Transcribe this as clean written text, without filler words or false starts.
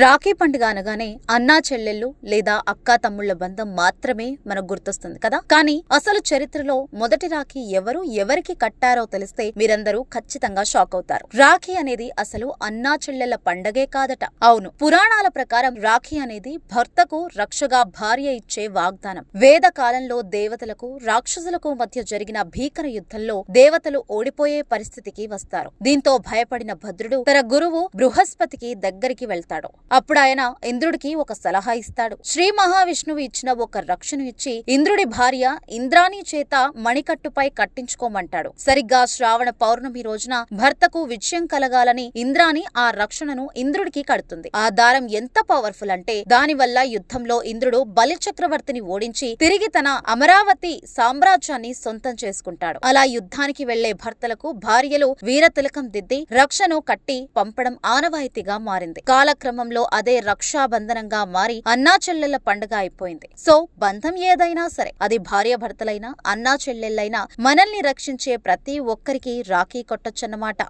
రాఖీ పండుగ అనగానే అన్నా చెల్లెళ్ళు లేదా అక్కా తమ్ముళ్ల బంధం మాత్రమే మనకు గుర్తొస్తుంది కదా. కానీ అసలు చరిత్రలో మొదటి రాఖీ ఎవరికి కట్టారో తెలిస్తే మీరందరూ ఖచ్చితంగా షాక్ అవుతారు. రాఖీ అనేది అసలు అన్నా చెల్లెళ్ల పండగే కాదట. అవును, పురాణాల ప్రకారం రాఖీ అనేది భర్తకు రక్షగా భార్య ఇచ్చే వాగ్దానం. వేద కాలంలో దేవతలకు రాక్షసులకు మధ్య జరిగిన భీకర యుద్ధంలో దేవతలు ఓడిపోయే పరిస్థితికి వస్తారు. దీంతో భయపడిన భద్రుడు తన గురువు బృహస్పతికి దగ్గరికి వెళ్తాడు. అప్పుడు ఆయన ఇంద్రుడికి ఒక సలహా ఇస్తాడు. శ్రీ మహావిష్ణువు ఇచ్చిన ఒక రక్షను ఇచ్చి ఇంద్రుడి భార్య ఇంద్రాణి చేత మణికట్టుపై కట్టించుకోమంటాడు. సరిగ్గా శ్రావణ పౌర్ణమి రోజున భర్తకు విజయం కలగాలని ఇంద్రాణి ఆ రక్షణను ఇంద్రుడికి కడుతుంది. ఆ దారం ఎంత పవర్ఫుల్ అంటే దానివల్ల యుద్ధంలో ఇంద్రుడు బలి చక్రవర్తిని ఓడించి తిరిగి తన అమరావతి సామ్రాజ్యాన్ని సొంతం చేసుకుంటాడు. అలా యుద్ధానికి వెళ్లే భర్తలకు భార్యలు వీరతిలకం దిద్ది రక్షను కట్టి పంపడం ఆనవాయితీగా మారింది. కాలక్రమంలో అదే రక్షాబంధనంగా మారి అన్నా చెల్లెళ్ల పండుగ అయిపోయింది. సో బంధం ఏదైనా సరే, అది భార్యాభర్తలైనా అన్నా చెల్లెళ్లైనా మనల్ని రక్షించే ప్రతి ఒక్కరికి రాఖీ కొట్టొచ్చన్నమాట.